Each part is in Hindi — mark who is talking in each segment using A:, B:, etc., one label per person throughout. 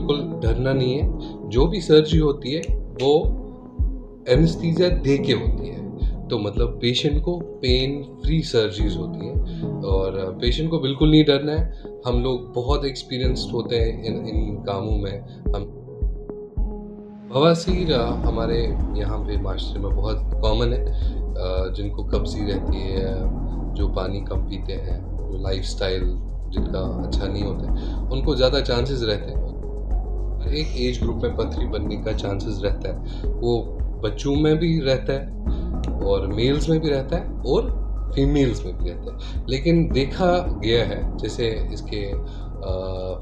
A: बिल्कुल डरना नहीं है। जो भी सर्जरी होती है वो एनेस्थीसिया दे के होती है। तो मतलब पेशेंट को पेन फ्री सर्जरीज़ होती हैं और पेशेंट को बिल्कुल नहीं डरना है। हम लोग बहुत एक्सपीरियंस्ड होते हैं इन इन कामों में। हम बवासीर हमारे यहाँ पे माशरे में बहुत कॉमन है। जिनको कब्ज़ी रहती है, जो पानी कम पीते हैं, जो लाइफ़स्टाइल जिनका अच्छा नहीं होता है, उनको ज़्यादा चांसेस रहते हैं। हर एक एज ग्रुप में पथरी बनने का चांसेस रहता है। वो बच्चों में भी रहता है और मेल्स में भी रहता है और फीमेल्स में भी रहता है। लेकिन देखा गया है जैसे इसके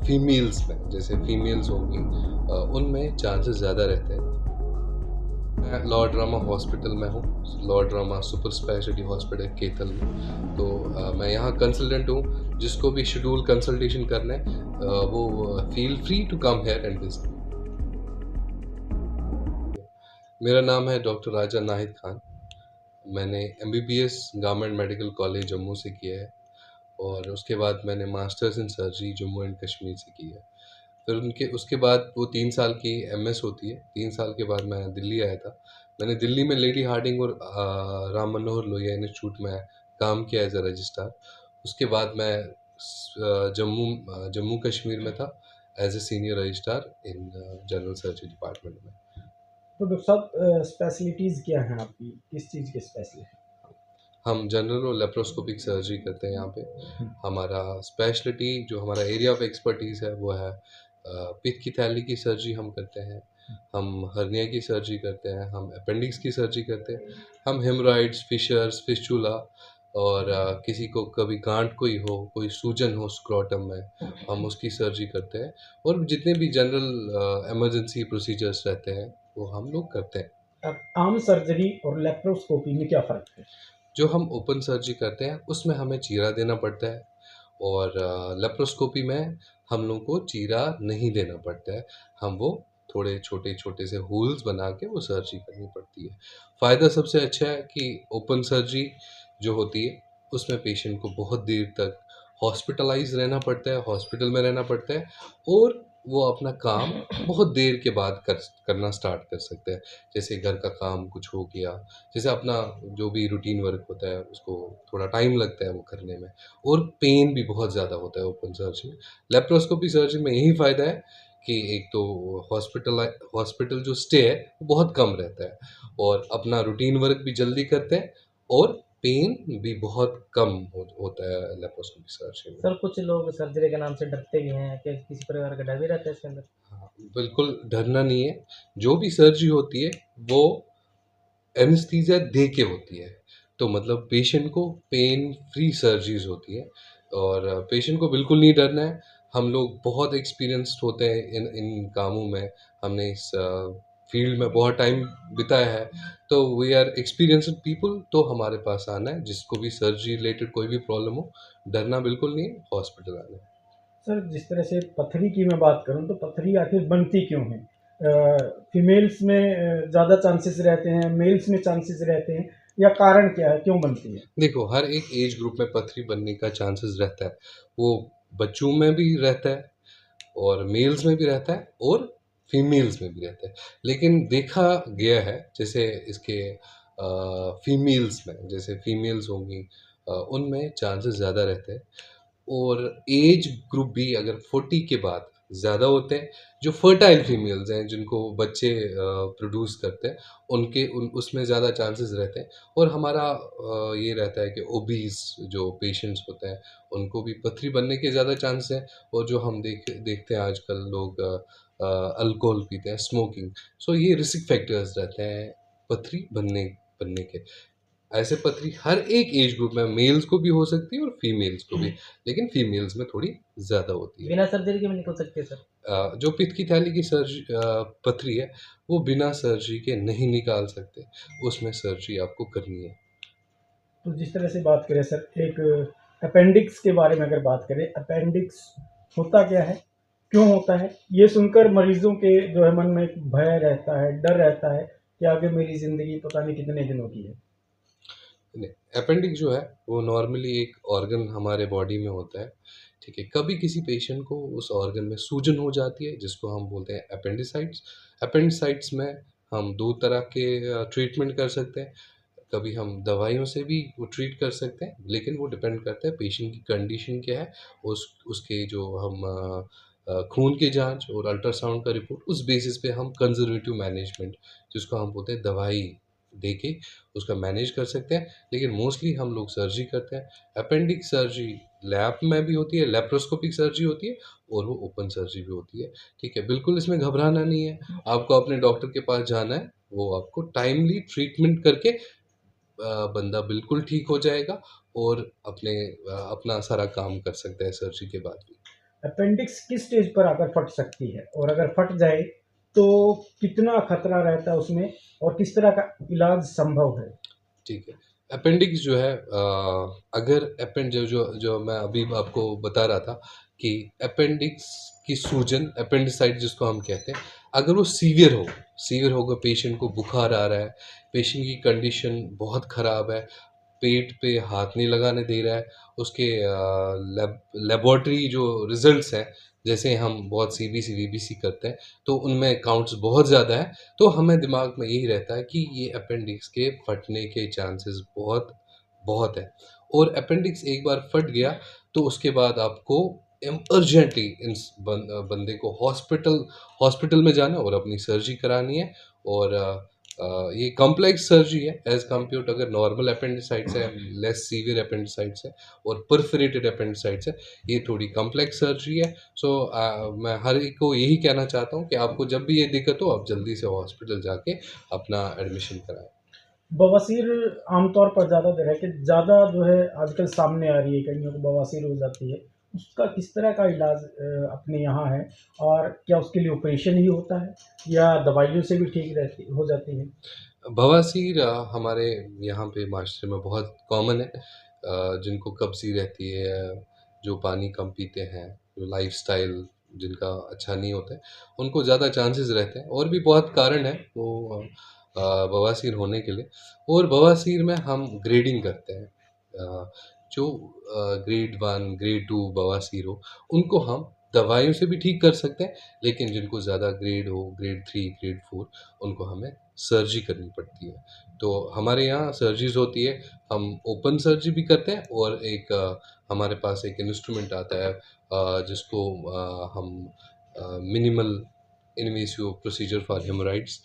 A: फीमेल्स में, जैसे फीमेल्स होंगी उनमें चांसेस ज़्यादा रहते हैं। मैं लॉर्ड रामा हॉस्पिटल में हूँ, Lord Rama super speciality hospital Kaithal में। तो मैं यहाँ कंसल्टेंट हूँ। जिसको भी शेड्यूल कंसल्टेशन करना है वो feel free to come here and visit. मेरा नाम है डॉक्टर राजा नाहिद खान। मैंने MBBS government medical college Jammu से किया है और उसके बाद मैंने masters in surgery Jammu and Kashmir से की है। फिर उनके उसके बाद वो 3 साल की एमएस होती है। 3 साल के बाद मैं दिल्ली आया था। मैंने दिल्ली में लेडी हार्डिंग और राम मनोहर लोहिया इंस्टीट्यूट में काम किया एज अ रजिस्ट्रार। उसके बाद मैं जम्मू कश्मीर में था as a senior registrar in general surgery department में।
B: तो डॉक्टर साहब स्पेशलिटीज़ क्या हैं आपकी, किस चीज़ के स्पेशलिस्ट?
A: हम जनरल और लेप्रोस्कोपिक सर्जरी करते हैं यहाँ पे। हमारा स्पेशलिटी जो हमारा एरिया ऑफ एक्सपर्टीज़ है वो है पित्त की थैली की सर्जरी हम करते हैं, हम हर्निया की सर्जरी करते हैं, हम अपेंडिक्स की सर्जरी करते हैं, हम हेमरॉइड्स, फिशर्स, फिस्चुला और किसी को कभी गांठ कोई हो, कोई सूजन हो स्क्रोटम में, हम उसकी सर्जरी करते हैं। और जितने भी जनरल इमरजेंसी प्रोसीजर्स रहते हैं वो हम लोग करते हैं।
B: अब आम सर्जरी और लेप्रोस्कोपी में क्या फ़र्क है?
A: जो हम ओपन सर्जरी करते हैं उसमें हमें चीरा देना पड़ता है और लेप्रोस्कोपी में हम लोग को चीरा नहीं देना पड़ता है। हम वो थोड़े छोटे-छोटे से होल्स बना के वो सर्जरी करनी पड़ती है। फ़ायदा सबसे अच्छा है कि ओपन सर्जरी जो होती है उसमें पेशेंट को बहुत देर तक हॉस्पिटलाइज़ रहना पड़ता है, हॉस्पिटल में रहना पड़ता है और वो अपना काम बहुत देर के बाद करना स्टार्ट कर सकते हैं। जैसे घर का काम कुछ हो गया, जैसे अपना जो भी रूटीन वर्क होता है उसको थोड़ा टाइम लगता है वो करने में और पेन भी बहुत ज़्यादा होता है ओपन सर्जरी में। लेप्रोस्कोपी सर्जरी में यही फ़ायदा है कि एक तो हॉस्पिटल जो स्टे है वो बहुत कम रहता है और अपना रूटीन वर्क भी जल्दी करते हैं और पेन भी बहुत कम होता है लेप्रोस्कोपी सर्जरी में।
B: सर कुछ लोग सर्जरी के नाम से डरते भी हैं, क्या किसी प्रकार का डर भी रहता है इसके अंदर?
A: हाँ, बिल्कुल डरना नहीं है। जो भी सर्जरी होती है वो एनेस्थीसिया दे के होती है। तो मतलब पेशेंट को पेन फ्री सर्जरीज़ होती है और पेशेंट को बिल्कुल नहीं डरना है। हम लोग बहुत एक्सपीरियंस्ड होते हैं इन इन कामों में। हमने इस फ़ील्ड में बहुत टाइम बिताया है। तो वी आर एक्सपीरियंस्ड पीपल। तो हमारे पास आना है, जिसको भी सर्जरी रिलेटेड कोई भी प्रॉब्लम हो, डरना बिल्कुल नहीं है, हॉस्पिटल आना है।
B: सर जिस तरह से पथरी की मैं बात करूँ तो पथरी आखिर बनती क्यों है? फीमेल्स में ज़्यादा चांसेस रहते हैं, मेल्स में चांसेस रहते हैं, या कारण क्या है, क्यों बनती है?
A: देखो, हर एक एज ग्रुप में पथरी बनने का चांसेस रहता है। वो बच्चों में भी रहता है और मेल्स में भी रहता है और फीमेल्स में भी रहता है। लेकिन देखा गया है जैसे इसके फीमेल्स में, जैसे फीमेल्स होंगी उनमें चांसेस ज़्यादा रहते हैं और एज ग्रुप भी अगर 40 के बाद ज़्यादा होते हैं। जो फर्टाइल फीमेल्स हैं जिनको बच्चे प्रोड्यूस करते हैं उनके उन उसमें ज़्यादा चांसेस रहते हैं और हमारा ये रहता है कि ओबीस जो पेशेंट्स होते हैं उनको भी पथरी बनने के ज़्यादा चांस हैं। और जो हम देखते हैं आजकल लोग अल्कोहल पीते हैं, स्मोकिंग। सो ये रिस्क फैक्टर्स रहते हैं पथरी बनने बनने के। ऐसे पथरी हर एक एज ग्रुप में मेल्स को भी हो सकती है और फीमेल्स को भी, लेकिन फीमेल्स में थोड़ी ज़्यादा होती है।
B: बिना सर्जरी के भी निकल सकती है सर?
A: जो पित्त की थैली की पथरी है वो बिना सर्जरी के नहीं निकाल सकते, उसमें सर्जरी आपको करनी है।
B: तो जिस तरह से बात करें सर, एक अपेंडिक्स के बारे में अगर बात करें, अपेंडिक्स होता क्या है, क्यों होता है? ये सुनकर मरीजों के जो है मन में एक भय रहता है, डर रहता है कि आगे मेरी ज़िंदगी पता नहीं कितने दिनों की है।
A: नहीं, अपेंडिक्स जो है वो नॉर्मली एक ऑर्गन हमारे बॉडी में होता है, ठीक है, कभी किसी पेशेंट को उस ऑर्गन में सूजन हो जाती है जिसको हम बोलते हैं अपेंडिसाइट्स। अपेंडिसाइट्स में हम 2 तरह के ट्रीटमेंट कर सकते हैं। कभी हम दवाइयों से भी वो ट्रीट कर सकते हैं, लेकिन वो डिपेंड करता है पेशेंट की कंडीशन क्या है, उसके जो हम खून की जाँच और अल्ट्रासाउंड का रिपोर्ट, उस बेसिस पे हम कंज़र्वेटिव मैनेजमेंट जिसको हम बोलते हैं दवाई दे के उसका मैनेज कर सकते हैं, लेकिन मोस्टली हम लोग सर्जरी करते हैं। अपेंडिक्स सर्जरी लैब में भी होती है, लैप्रोस्कोपिक सर्जरी होती है और वो ओपन सर्जरी भी होती है, ठीक है? बिल्कुल इसमें घबराना नहीं है, आपको अपने डॉक्टर के पास जाना है, वो आपको टाइमली ट्रीटमेंट करके बंदा बिल्कुल ठीक हो जाएगा और अपना सारा काम कर सकता है सर्जरी के बाद भी।
B: अपेंडिक्स किस स्टेज पर आकर फट सकती है और अगर फट जाए तो कितना खतरा रहता है उसमें और किस तरह का इलाज संभव है?
A: ठीक है। अपेंडिक्स जो है अगर अपेंड जो जो जो मैं अभी आपको बता रहा था कि अपेंडिक्स की सूजन अपेंडिसाइट जिसको हम कहते हैं, अगर वो सीवियर होगा, पेशेंट को बुखार आ रहा है, पेशेंट की कंडीशन बहुत ख़राब है, पेट पे हाथ नहीं लगाने दे रहा है, उसके लेबॉरेटरी जो रिज़ल्ट्स हैं, जैसे हम बहुत सीबीसी, वीबीसी करते हैं, तो उनमें काउंट्स बहुत ज़्यादा हैं, तो हमें दिमाग में यही रहता है कि ये अपेंडिक्स के फटने के चांसेस बहुत बहुत है। और अपेंडिक्स एक बार फट गया तो उसके बाद आपको अर्जेंटली बंदे को हॉस्पिटल में जाना और अपनी सर्जरी करानी है। और ये कॉम्प्लेक्स सर्जरी है एज़ कम्पेयर टू अगर नॉर्मल अपेंडिसाइट्स है, लेस सीवियर अपेंडिसाइट्स है और परफोरेटेड अपेंडिसाइट्स है, ये थोड़ी कॉम्प्लेक्स सर्जरी है। सो मैं हर एक को यही कहना चाहता हूँ कि आपको जब भी ये दिक्कत हो, आप जल्दी से हॉस्पिटल जाके अपना एडमिशन कराएँ।
B: बवासीर आमतौर पर ज़्यादातर है कि ज़्यादा जो है आजकल सामने आ रही है, कईयों को बवासीर हो जाती है। उसका किस तरह का इलाज अपने यहाँ है और क्या उसके लिए ऑपरेशन ही होता है या दवाइयों से भी ठीक रहती हो जाती है?
A: बवासीर हमारे यहाँ पे माशरे में बहुत कॉमन है। जिनको कब्ज़ी रहती है, जो पानी कम पीते हैं, जो लाइफ़स्टाइल जिनका अच्छा नहीं होता है, उनको ज़्यादा चांसेस रहते हैं। और भी बहुत कारण हैं वो बवासीर होने के लिए। और बवासीर में हम ग्रेडिंग करते हैं। जो ग्रेड 1, ग्रेड 2 बवासीर हो, उनको हम दवाइयों से भी ठीक कर सकते हैं, लेकिन जिनको ज़्यादा ग्रेड हो, ग्रेड 3, ग्रेड 4, उनको हमें सर्जरी करनी पड़ती है। तो हमारे यहाँ सर्जरीज़ होती है, हम ओपन सर्जरी भी करते हैं और एक हमारे पास एक इंस्ट्रूमेंट आता है जिसको हम minimal invasive procedure for hemorrhoids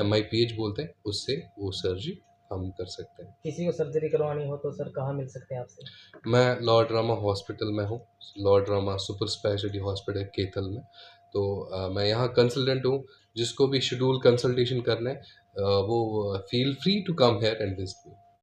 A: MIPH बोलते हैं, उससे वो सर्जरी हम कर सकते हैं।
C: किसी को सर्जरी करवानी हो तो सर कहाँ मिल सकते हैं आपसे?
A: मैं लॉर्ड रामा हॉस्पिटल में हूँ, Lord Rama super speciality hospital Kaithal में। तो मैं यहाँ कंसल्टेंट हूँ, जिसको भी शेड्यूल कंसल्टेशन करना है वो feel free to come here and visit me.